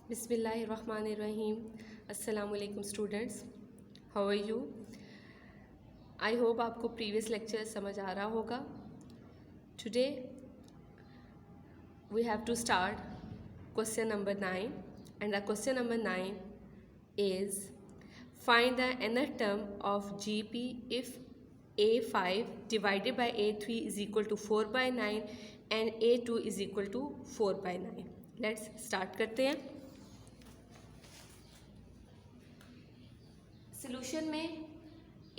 बिस्मिल्लाहिर्रहमानिर्रहीम। अस्सलामुअलैकुम students, how are you? I hope आपको प्रीवियस लेक्चर समझ आ रहा होगा। Today we have to start question number 9 and the question number 9 is find the nth term of GP if A5 divided by A3 is equal to 4 by 9 and A2 is equal to 4 by 9। Let's start करते हैं। Solution में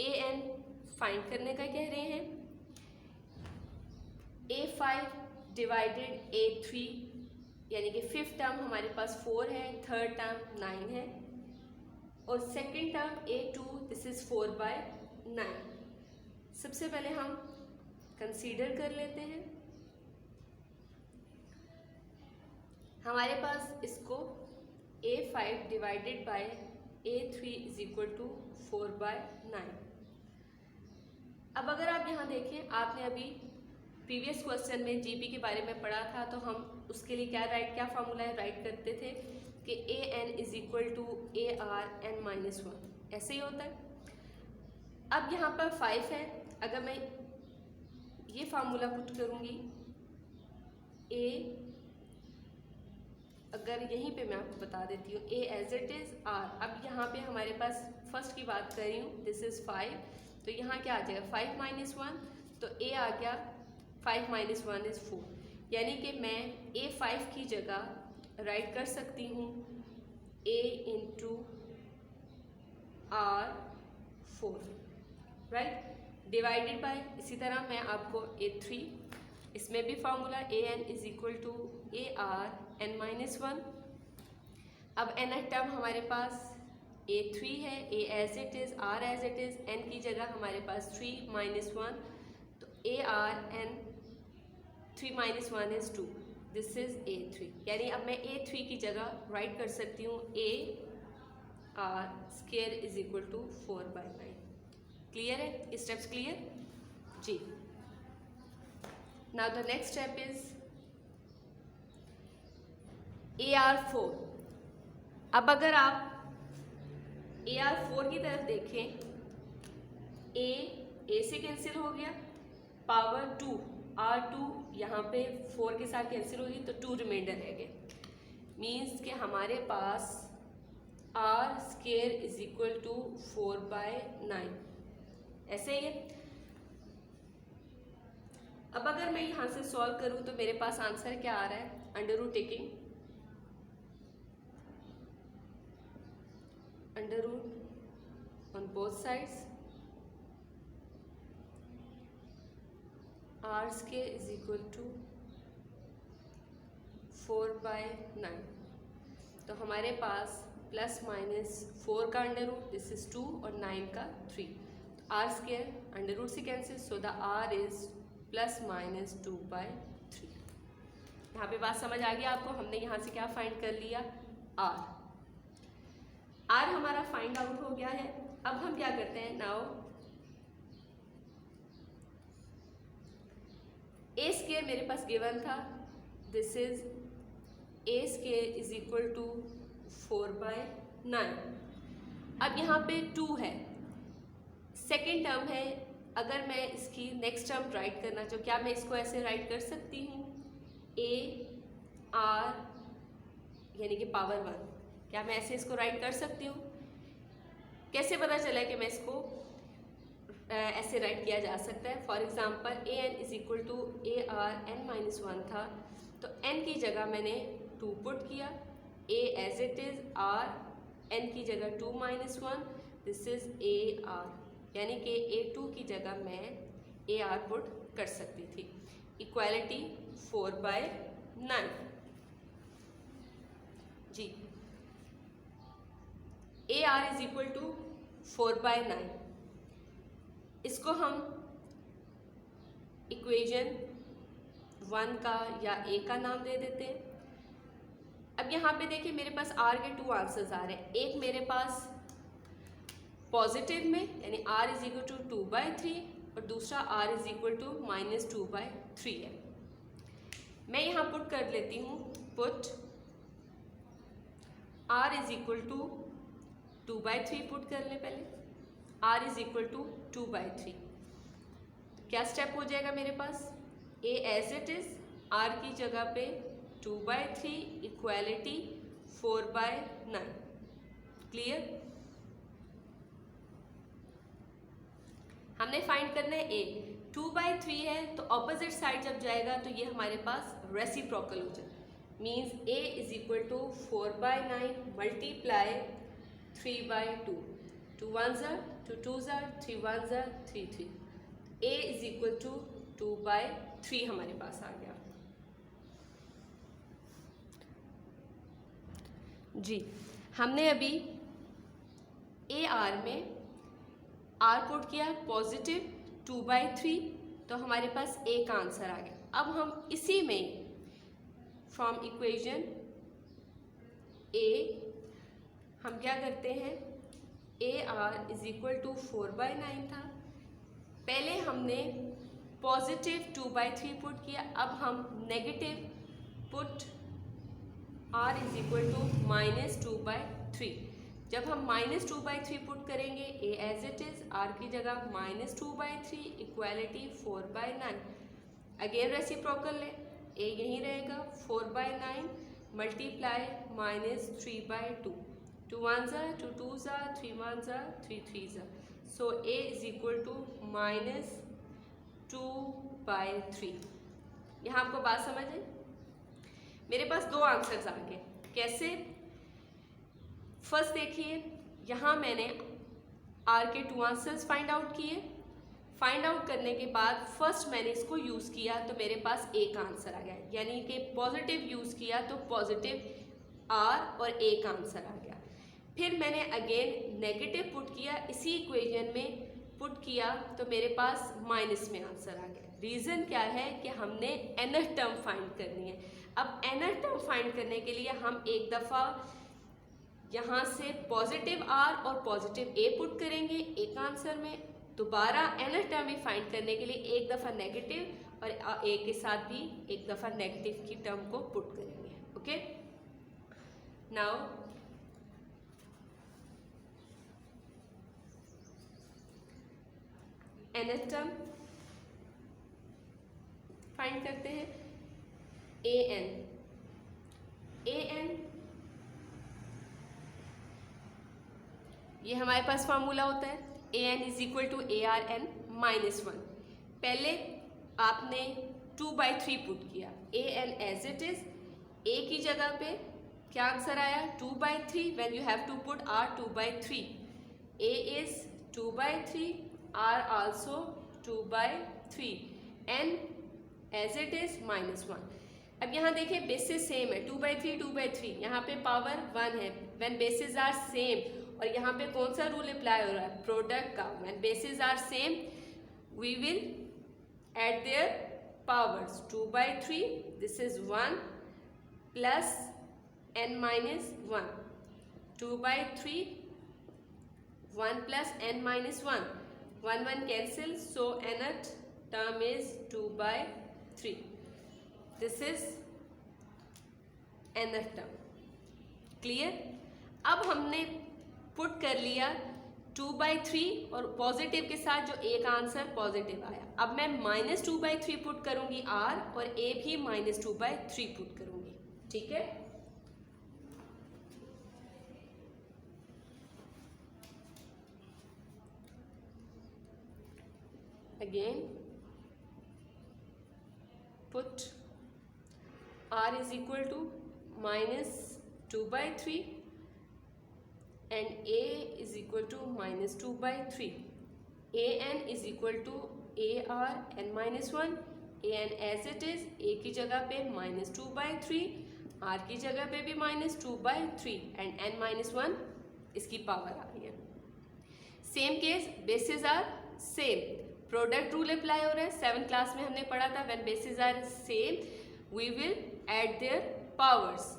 A N find करने का कह रहे हैं। A5 divided A3 यानी कि फिफ्थ टर्म हमारे पास 4 है, थर्ड टर्म 9 है और second term A2 this is 4 by 9। सबसे पहले हम कंसीडर कर लेते हैं। हमारे पास इसको A5 divided by A3 is equal to 4 by 9। अब अगर आप यहाँ देखें, आपने अभी प्रीवियस क्वेश्चन में जीपी के बारे में पढ़ा था, तो हम उसके लिए क्या फार्मूला राइट करते थे कि A N is equal to A R N minus 1, ऐसे ही होता है। अब यहाँ पर 5 है, अगर मैं ये फार्मूला पुट करूँगी ए, अगर यहीं पे मैं आपको बता देती हूँ ए एज इट इज आर। अब यहाँ पे हमारे पास फर्स्ट की बात कर रही हूँ, दिस इज 5, तो यहाँ क्या आ जाएगा 5 माइनस 1, तो ए आ गया 5 माइनस 1 इज 4, यानी कि मैं A5 की जगह राइट कर सकती हूँ A into R4, right, divided by. इसी तरह मैं आपको A3, इसमें भी formula A N is equal to A R N minus 1। अब एन टर्म हमारे पास A3 है, A as it is, R as it is, N की जगह हमारे पास 3 माइनस 1, तो ए आर एन 3 माइनस 1 इज 2, दिस इज A3। यानी अब मैं A3 की जगह राइट कर सकती हूँ A R square is equal to 4 by 9। Clear है? स्टेप्स क्लियर जी। Now the next step is AR4। अब अगर आप AR4 की तरफ देखें, A से कैंसिल हो गया, पावर 2 R2 यहाँ पे 4 के साथ कैंसिल होगी, तो 2 रिमाइंडर रह गए। मीन्स कि हमारे पास R square is equal to 4 by 9, ऐसे ही है। अब अगर मैं यहाँ से सॉल्व करूँ तो मेरे पास आंसर क्या आ रहा है, under root taking under root on both sides, R square is equal to 4 by 9। तो हमारे पास प्लस माइनस 4 का अंडर रूट दिस इज 2 और 9 का 3, आर स्क्वायर अंडर रूट से cancel, so the R is plus minus 2 by 3। यहाँ पे बात समझ आ गया आपको? हमने यहाँ से क्या फाइंड कर लिया, आर। आर हमारा फाइंड आउट हो गया है। अब हम क्या करते हैं, नाउ ए स्क्वायर मेरे पास गिवन था, this is A square is equal to 4 by 9। अब यहाँ पे 2 है, सेकेंड टर्म है। अगर मैं इसकी नेक्स्ट टर्म राइट करना चाहूँ, क्या मैं इसको ऐसे राइट कर सकती हूँ, ए आर यानी कि पावर 1, क्या मैं ऐसे इसको राइट कर सकती हूँ? कैसे पता चला कि मैं इसको ऐसे राइट किया जा सकता है? For example A N is equal to A R N minus 1 था, तो एन की जगह मैंने 2 पुट किया, A as it is, R N की जगह 2 माइनस 1, दिस इज ए आर, यानी कि A2 की जगह मैं ए आर पुट कर सकती थी। इक्वालिटी 4 बाय 9 जी। A R is equal to 4 by 9, इसको हम इक्वेशन 1 का या ए का नाम दे देते हैं। अब यहाँ पे देखिए मेरे पास आर के 2 आंसर्स आ रहे हैं, एक मेरे पास पॉजिटिव में यानी r is equal to 2 by 3 और दूसरा r is equal to minus 2 by 3 है। मैं यहाँ पुट कर लेती हूँ, put r is equal to 2/3 put कर लें पहले, r इज इक्वल टू 2/3। क्या स्टेप हो जाएगा मेरे पास, a as it is, r की जगह पे 2/3 इक्वालिटी 4/9। क्लियर। हमने फाइंड करना है a, 2/3 है तो ऑपोजिट साइड जब जाएगा तो ये हमारे पास रेसिप्रोकल हो जाए, means a is equal to 4/9 multiply 3/2, 2 1s are 2 2s are 3 1s are 3 3, a is equal to 2/3 हमारे पास आ गया। जी हमने अभी ए आर में आर पुट किया पॉजिटिव 2/3, तो हमारे पास ए का आंसर आ गया। अब हम इसी में फ्रॉम इक्वेशन ए हम क्या करते हैं, A R is equal to 4/9 था, पहले हमने पॉजिटिव 2/3 पुट किया, अब हम negative put R is equal to -2/3। जब हम -2/3 पुट करेंगे A as it is, R की जगह -2/3 इक्वालिटी 4/9। अगेन रेसिप्रोकल ले, ए यहीं रहेगा 4/9 multiply -3/2, 2 1s are 2 2s are 3 1s are 3 3s are, so A is equal to -2/3। यहाँ आपको बात समझ आई। मेरे पास दो आंसर्स आ गए, कैसे, फर्स्ट देखिए यहाँ मैंने आर के 2 आंसर्स फाइंड आउट किए, फाइंड आउट करने के बाद फर्स्ट मैंने इसको यूज़ किया तो मेरे पास ए का आंसर आ गया, यानी कि पॉजिटिव यूज़ किया तो पॉजिटिव आर और ए का आंसर आ गया। फिर मैंने अगेन नेगेटिव पुट किया, इसी इक्वेशन में पुट किया तो मेरे पास माइनस में आंसर आ गया। रीज़न क्या है कि हमने nth टर्म फाइंड करनी है। अब nth टर्म फाइंड करने के लिए हम एक दफ़ा यहाँ से पॉजिटिव आर और पॉजिटिव ए पुट करेंगे एक आंसर में, दोबारा nth टर्म भी फाइंड करने के लिए एक दफ़ा नेगेटिव और ए के साथ भी एक दफ़ा नेगेटिव की टर्म को पुट करेंगे। Okay, now nth term find करते हैं, an ये हमारे पास फार्मूला होता है an is equal to ARN -1। पहले आपने 2/3 पुट किया, an as it is, a की जगह पे क्या आंसर आया 2/3, when you have to put r 2/3, a is 2/3, r also 2/3, n as it is -1। अब यहाँ देखिए बेसिस सेम है, 2/3 2/3, यहाँ पे पावर 1 है, व्हेन बेसिस आर सेम, और यहाँ पे कौन सा रूल अप्लाई हो रहा है, प्रोडक्ट का। When bases are same we will add their powers, 2/3 this is 1 plus n-1, 2/3 1 plus n-1, 1 1 cancel, so nth term is 2/3, this is nth term। Clear. अब हमने पुट कर लिया 2/3 और पॉजिटिव के साथ जो ए का आंसर पॉजिटिव आया। अब मैं -2/3 पुट करूंगी आर और ए भी -2/3 पुट करूंगी, ठीक है। Again put r is equal to -2/3 and a is equal to -2/3, an is equal to ar n-1, an as it is, a की जगह पे -2/3, r की जगह पे भी -2/3 and n-1 इसकी पावर आ रही है। Same case bases are same, product rule apply हो रहा है, 7th क्लास में हमने पढ़ा था, when bases are same we will add their powers.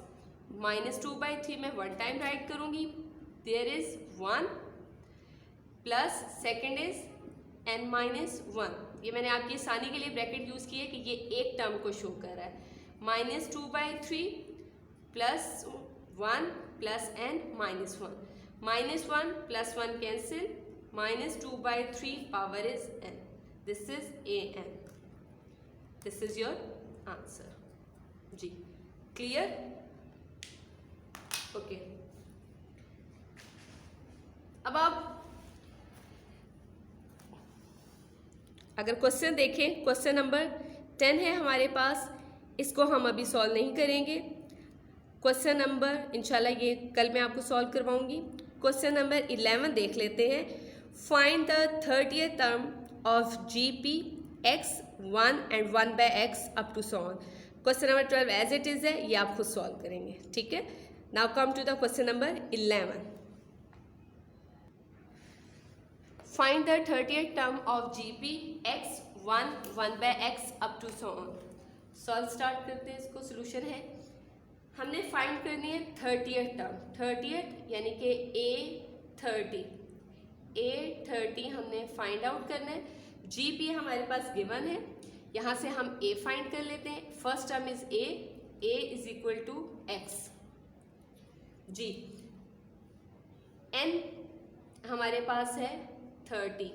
-2/3 में 1 टाइम राइट करूंगी, there is 1 plus second is n-1, ये मैंने आपकी आसानी के लिए ब्रैकेट यूज की है कि ये एक टर्म को शो कर रहा है। -2/3 plus 1 plus N minus 1, -1 + 1 cancel, -2/3 power is n. This is an. This is your answer. जी क्लियर? ओके. अब आप अगर क्वेश्चन देखें, क्वेश्चन नंबर 10 है हमारे पास, इसको हम अभी सॉल्व नहीं करेंगे. क्वेश्चन नंबर इंशाल्लाह ये कल मैं आपको सॉल्व करवाऊंगी. क्वेश्चन नंबर 11 देख लेते हैं. Find the 30th term of GP x 1 and 1/x up to so on. Question number 12 as it is है, ये आप खुद सॉल्व करेंगे. ठीक है. Now come to the question number 11. Find the 30th term of GP x 1 1/x up to so on. Solve start करते हैं. इसको सोल्यूशन है, हमने फाइंड करनी है 30th टर्म. 30th यानी कि A30 हमने फाइंड आउट करना है. GP हमारे पास गिवन है, यहाँ से हम A फाइंड कर लेते हैं. First term is A is equal to x. जी n हमारे पास है 30.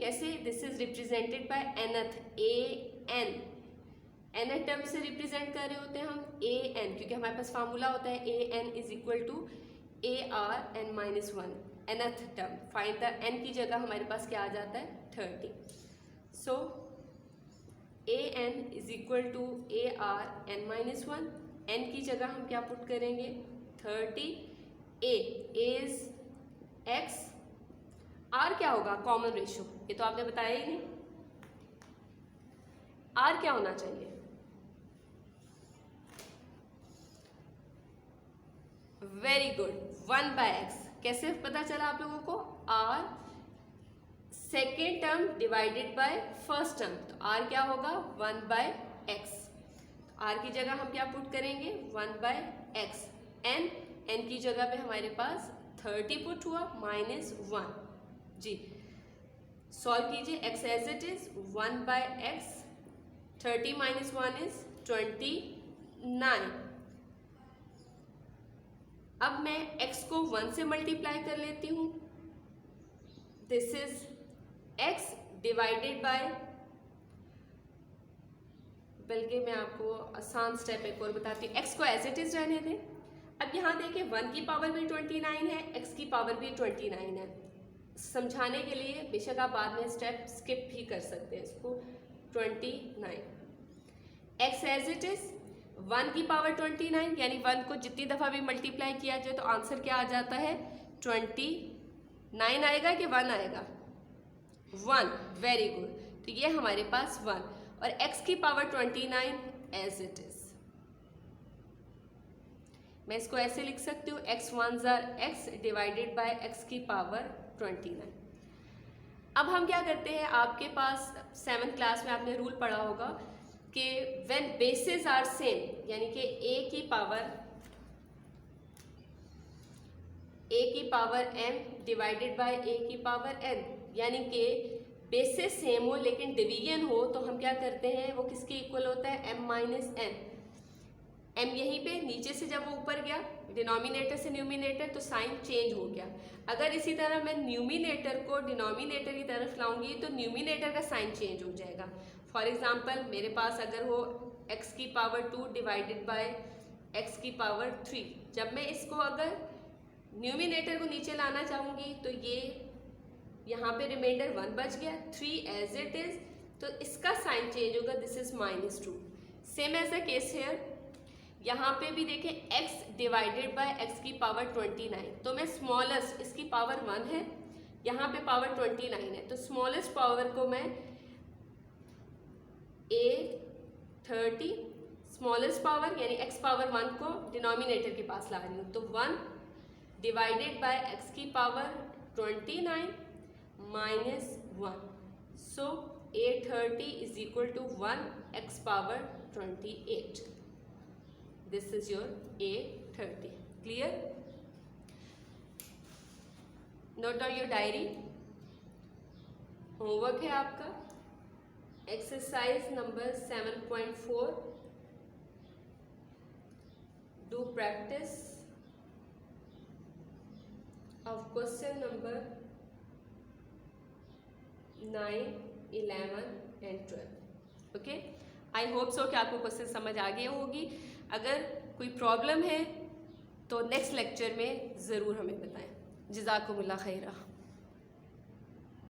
कैसे? This is represented by nth an. nth term से रिप्रेजेंट कर रहे होते हैं हम an, क्योंकि हमारे पास फार्मूला होता है an is equal to ARn-1. nth term find the n की जगह हमारे पास क्या आ जाता है 30. So an is equal to ARn-1. n की जगह हम क्या पुट करेंगे 30. a is x. r क्या होगा? Common ratio. ये तो आपने बताया ही नहीं. r क्या होना चाहिए? Very good, 1/x. कैसे पता चला आप लोगों को? r second term divided by first term, तो r क्या होगा 1/x. r की जगह हम क्या पुट करेंगे 1/x. n की जगह पे हमारे पास 30 पुट हुआ -1. जी सॉल्व कीजिए. x as it is 1/x. 30 - 1 is 29. अब मैं x को 1 से मल्टीप्लाई कर लेती हूँ. This is x divided bye, बल्कि मैं आपको आसान स्टेप एक और बताती हूँ. x को एज इट इज रहने दें. अब यहाँ देखिए 1 की पावर भी 29 है, x की पावर भी 29 है. समझाने के लिए बेशक आप बाद में स्टेप स्किप भी कर सकते हैं. इसको 29 x एज इट इज 1 की पावर 29, यानी 1 को जितनी दफ़ा भी मल्टीप्लाई किया जाए तो आंसर क्या आ जाता है 29 आएगा कि 1 आएगा 1. Very good. तो ये हमारे पास 1 और x की पावर 29 एज इट इज. मैं इसको ऐसे लिख सकती हूँ x 1s are x divided by x की पावर 29. अब हम क्या करते हैं, आपके पास 7th क्लास में आपने रूल पढ़ा होगा कि व्हेन बेसेस आर सेम, यानी कि a की power m divided by a की पावर n, यानी कि बेसेस सेम हो लेकिन डिवीजन हो तो हम क्या करते हैं, वो किसके इक्वल होता है m - n. m यहीं पे नीचे से जब वो ऊपर गया डिनोमिनेटर से न्यूमिनेटर तो साइन चेंज हो गया. अगर इसी तरह मैं न्यूमिनेटर को डिनोमिनेटर की तरफ लाऊंगी तो न्यूमिनेटर का साइन चेंज हो जाएगा. फॉर एग्जाम्पल मेरे पास अगर हो x की पावर 2 डिवाइडेड बाय x की पावर 3, जब मैं इसको अगर न्यूमिनेटर को नीचे लाना चाहूँगी तो ये यहाँ पे रिमाइंडर 1 बच गया, 3 एज इट इज, तो इसका साइन चेंज होगा. This is -2. Same as a case here. यहाँ पे भी देखें x डिवाइडेड बाय x की पावर 29, तो मैं स्मॉलेस्ट, इसकी पावर 1 है, यहाँ पे पावर 29 है, तो स्मॉलेस्ट पावर को मैं A30 स्मॉलेस्ट पावर यानी x पावर 1 को डिनोमिनेटर के पास ला रही हूँ, तो 1 डिवाइडेड बाय x की power 29 -1. So A30 is equal to 1 x power 28. This is your A30. Clear? Note down your diary. Homework है आपका exercise number 7.4. do practice of question number 9, 11 and 12. Okay, I hope so कि आपको question समझ आ गई होगी। अगर कोई problem है तो नेक्स्ट लेक्चर में ज़रूर हमें बताएं। जज़ाकुमुल्लाह खैरा।